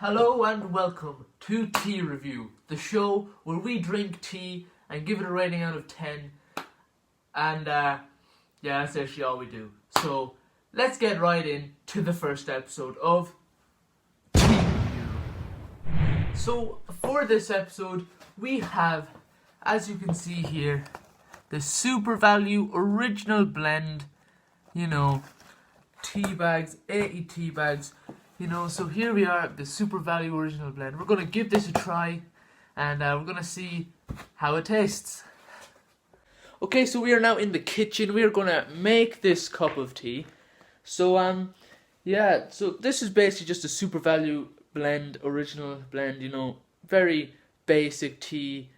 Hello and welcome to Tea Review, the show where we drink tea and give it a rating out of 10. And yeah, that's actually all we do. So let's get right into the first episode of Tea Review. So for this episode, we have, as you can see here, the Supervalue original blend, tea bags, 80 tea bags. So here we are, the Supervalue original blend. We're going to give this a try, and we're going to see how it tastes. Okay, so we are now in the kitchen. We are going to make this cup of tea. So, so this is basically just a Supervalue blend, original blend, very basic tea,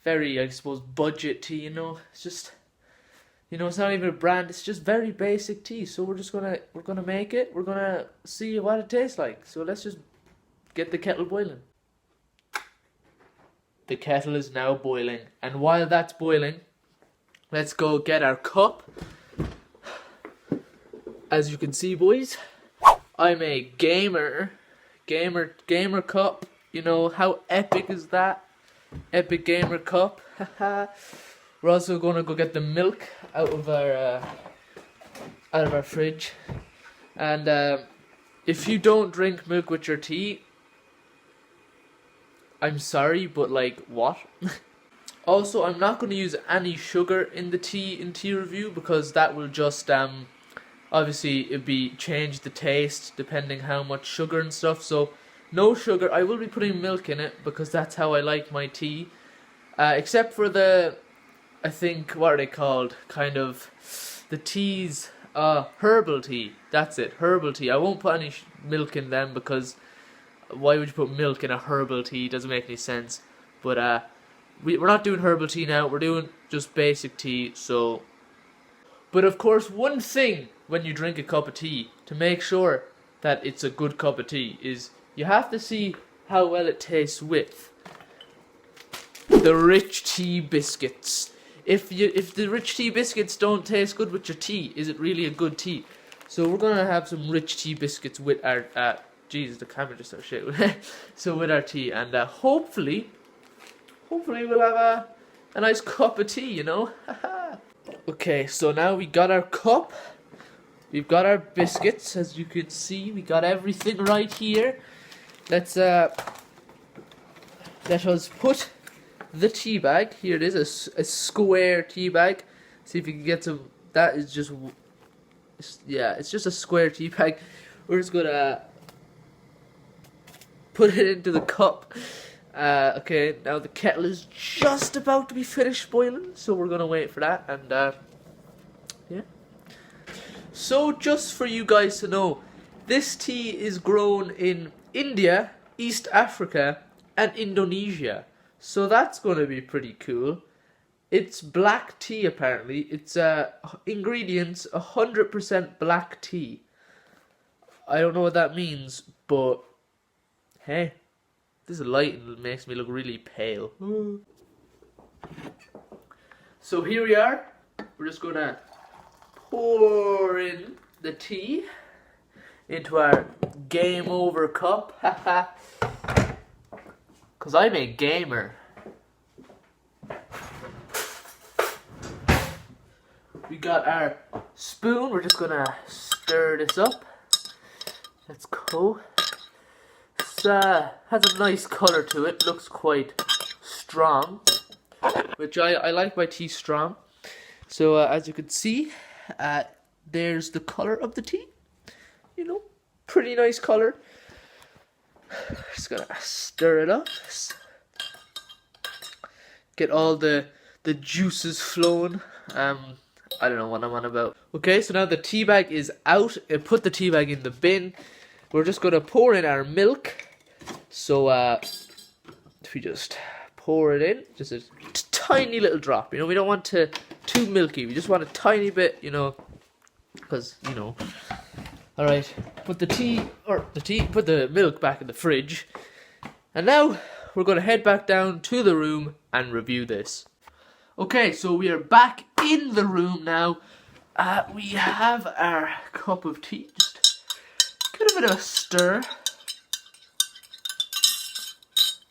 very, I suppose, budget tea, it's just... it's not even a brand, it's just very basic tea. So we're gonna make it. We're gonna see what it tastes like. So let's just get the kettle boiling. The kettle is now boiling, and while that's boiling, let's go get our cup. As you can see, boys, I'm a gamer cup. How epic is that? Epic gamer cup. We're also gonna go get the milk out of our fridge, and if you don't drink milk with your tea, I'm sorry, but what? Also, I'm not gonna use any sugar in the tea in Tea Review because that will just obviously change the taste depending how much sugar and stuff. So no sugar. I will be putting milk in it because that's how I like my tea, except for I think, what are they called? Kind of the teas, herbal tea. That's it, herbal tea. I won't put any milk in them because why would you put milk in a herbal tea? It doesn't make any sense. But we're not doing herbal tea now. We're doing just basic tea. So, but of course, one thing when you drink a cup of tea to make sure that it's a good cup of tea is you have to see how well it tastes with the rich tea biscuits. If the rich tea biscuits don't taste good with your tea, is it really a good tea? So we're gonna have some rich tea biscuits with our Jesus, the camera just started shaking. So with our tea, and hopefully we'll have a nice cup of tea, Okay, so now we got our cup, we've got our biscuits, as you can see, we got everything right here. Let us put the tea bag. Here it is, a square tea bag. See if you can get some. That is just, it's just a square tea bag. We're just gonna put it into the cup. Okay, now the kettle is just about to be finished boiling, so we're gonna wait for that. And yeah. So just for you guys to know, this tea is grown in India, East Africa, and Indonesia. So that's going to be pretty cool. It's black tea, apparently. It's ingredients 100% black tea. I don't know what that means, but hey, this lighting makes me look really pale. So here we are. We're just going to pour in the tea into our game over cup. Because I'm a gamer. We got our spoon. We're just gonna stir this up. Let's go. It has a nice colour to it. Looks quite strong, which I like my tea strong. So as you can see, there's the colour of the tea. Pretty nice colour. Just gonna stir it up. Get all the juices flowing. I don't know what I'm on about. Okay, so now the tea bag is out. I put the tea bag in the bin. We're just gonna pour in our milk. So if we just pour it in, just a tiny little drop. We don't want too milky. We just want a tiny bit. Because All right, put the milk back in the fridge. And now we're going to head back down to the room and review this. Okay, so we are back in the room now. We have our cup of tea. Just give it a bit of a stir.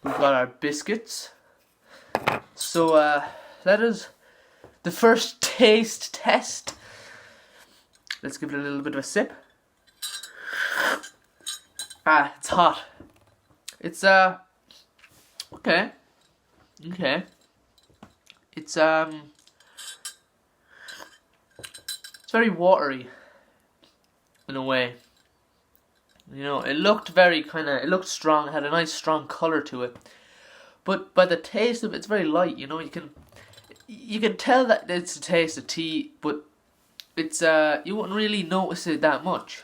We've got our biscuits. So let us, the first taste test. Let's give it a little bit of a sip. It's hot. It's okay. It's very watery in a way. You know, it looked very it looked strong, it had a nice strong colour to it. But by the taste of it, it's very light, you know, you can tell that it's a taste of tea, but it's you wouldn't really notice it that much.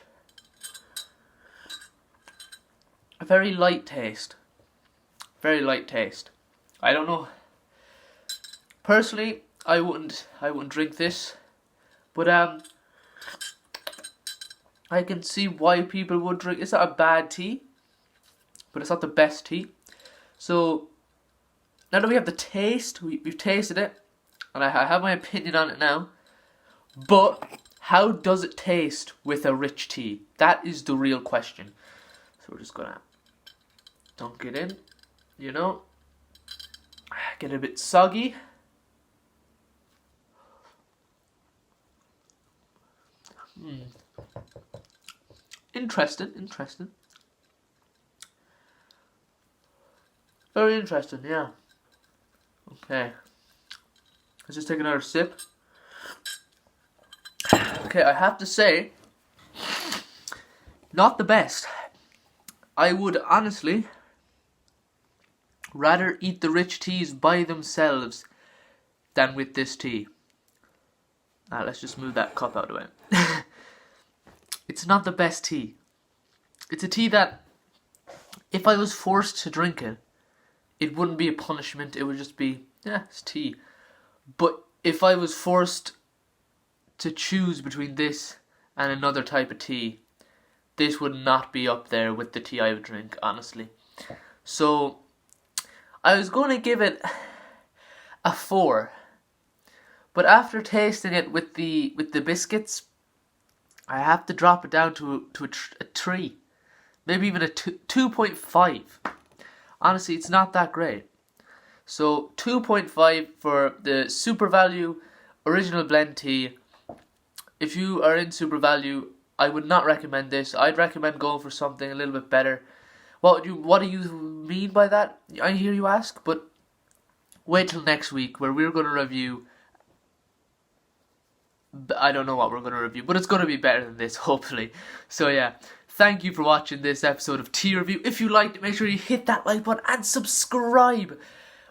A very light taste. Very light taste. I don't know. Personally, I wouldn't drink this, but I can see why people would drink. It's not a bad tea, but it's not the best tea. So now that we have the taste, we've tasted it, and I have my opinion on it now. But how does it taste with a rich tea? That is the real question. So we're just gonna dunk it in, you know, get a bit soggy. Interesting. Very interesting, yeah. Okay. Let's just take another sip. Okay, I have to say, not the best. I would honestly rather eat the rich teas by themselves than with this tea. Let's just move that cup out of the way. It's not the best tea. It's a tea that, if I was forced to drink it, it wouldn't be a punishment. It would just be, yeah, it's tea. But if I was forced to choose between this and another type of tea, this would not be up there with the tea I would drink, honestly. So I was going to give it a 4. But after tasting it with the biscuits, I have to drop it down to a 3. Maybe even a 2.5. Honestly, it's not that great. So 2.5 for the Supervalue Original Blend Tea. If you are in Supervalue, I would not recommend this. I'd recommend going for something a little bit better. What do you mean by that? I hear you ask, but wait till next week where we're going to review. I don't know what we're going to review, but it's going to be better than this, hopefully. So yeah, thank you for watching this episode of Tea Review. If you liked it, make sure you hit that like button and subscribe.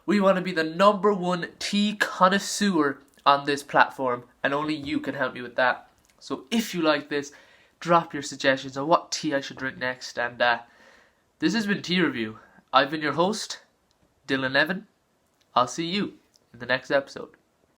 We want to be the #1 tea connoisseur on this platform, and only you can help me with that. So if you like this, drop your suggestions on what tea I should drink next. And this has been Tea Review. I've been your host, Dylan Evan. I'll see you in the next episode.